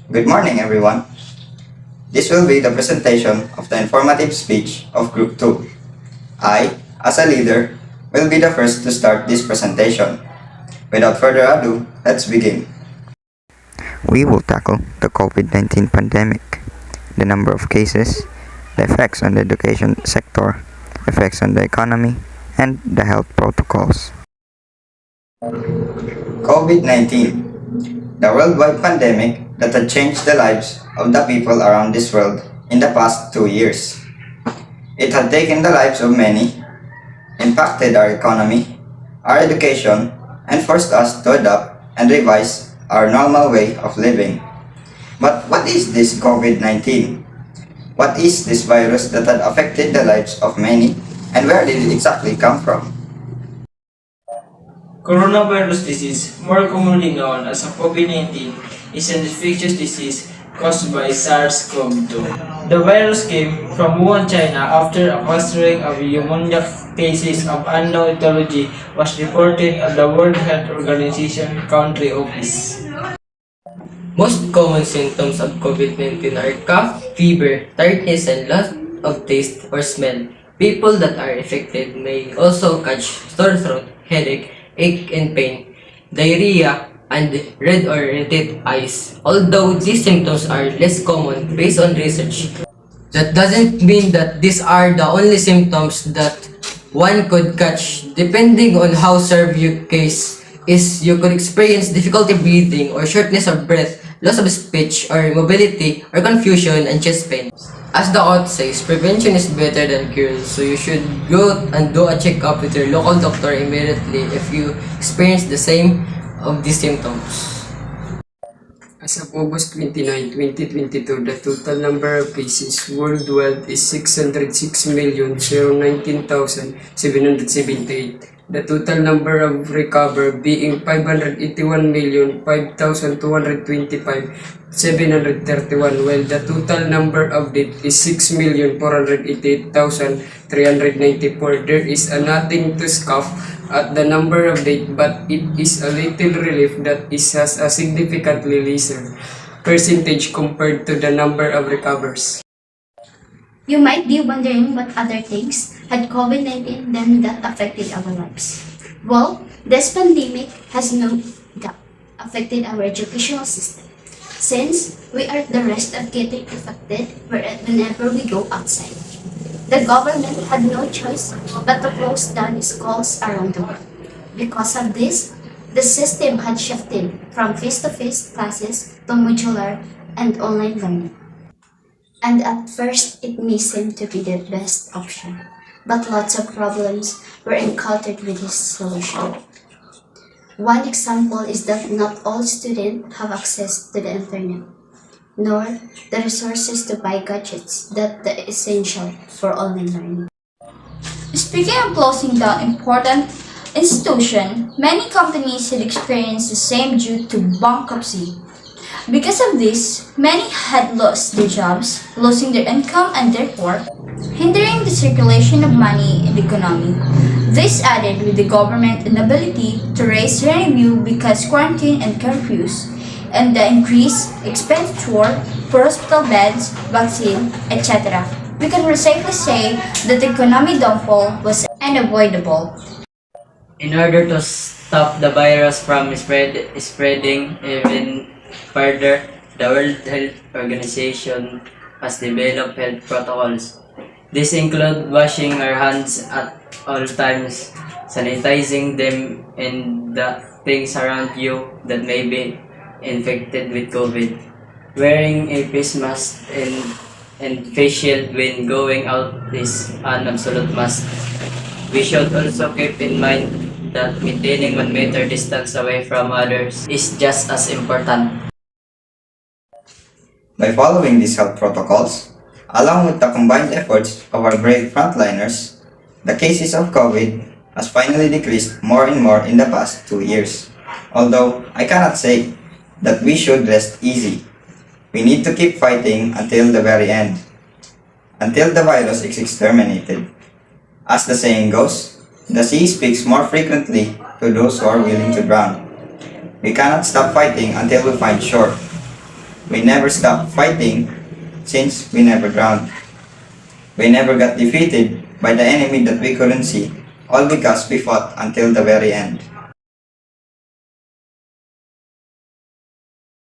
Good morning, everyone. This will be the presentation of the informative speech of Group 2. I, as a leader, will be the first to start this presentation. Without further ado, let's begin. We will tackle the COVID-19 pandemic, the number of cases, the effects on the education sector, effects on the economy, and the health protocols. COVID-19, the worldwide pandemic that had changed the lives of the people around this world in the past 2 years. It had taken the lives of many, impacted our economy, our education, and forced us to adapt and revise our normal way of living. But what is this COVID-19? What is this virus that had affected the lives of many, and where did it exactly come from? Coronavirus disease, more commonly known as COVID-19, is an infectious disease caused by SARS-CoV-2. The virus came from Wuhan, China after a clustering of pneumonia cases of unknown etiology was reported at the World Health Organization country office. Most common symptoms of COVID-19 are cough, fever, tiredness, and loss of taste or smell. People that are affected may also catch sore throat, headache, ache and pain, diarrhea, and red or irritated eyes. Although these symptoms are less common based on research, that doesn't mean that these are the only symptoms that one could catch. Depending on how severe your case is, you could experience difficulty breathing or shortness of breath, loss of speech or mobility, or confusion and chest pain. As the quote says, prevention is better than cure, so you should go and do a checkup with your local doctor immediately if you experience the same of these symptoms. As of August 29, 2022, the total number of cases worldwide is 606,019,778. The total number of recovered being 581,525,731, while the total number of deaths is 6,488,394. There is a nothing to scoff at the number of deaths, but it is a little relief that it has a significantly lesser percentage compared to the number of recovers. You might be wondering what other things had COVID-19 then that affected our lives. Well, this pandemic has no doubt affected our educational system, since we are at the risk of getting affected whenever we go outside. The government had no choice but to close down schools around the world. Because of this, the system had shifted from face-to-face classes to modular and online learning. And at first, it may seem to be the best option, but lots of problems were encountered with this solution. One example is that not all students have access to the internet, nor the resources to buy gadgets that are essential for online learning. Speaking of closing down important institutions, many companies had experienced the same due to bankruptcy. Because of this, many had lost their jobs, losing their income and therefore hindering the circulation of money in the economy. This added with the government inability to raise revenue because quarantine and curfews, and the increased expenditure for hospital beds, vaccine, etc. We can safely say that the economic downfall was unavoidable. In order to stop the virus from spreading even further, the World Health Organization has developed health protocols. These include washing our hands at all times, sanitizing them and the things around you that may be infected with COVID, wearing a face mask and face shield when going out is an absolute must. We should also keep in mind that maintaining 1 meter distance away from others is just as important. By following these health protocols, along with the combined efforts of our brave frontliners, the cases of COVID has finally decreased more and more in the past 2 years. Although I cannot say that we should rest easy. We need to keep fighting until the very end, until the virus is exterminated. As the saying goes, the sea speaks more frequently to those who are willing to drown. We cannot stop fighting until we find shore. We never stopped fighting since we never drowned. We never got defeated by the enemy that we couldn't see, all because we fought until the very end.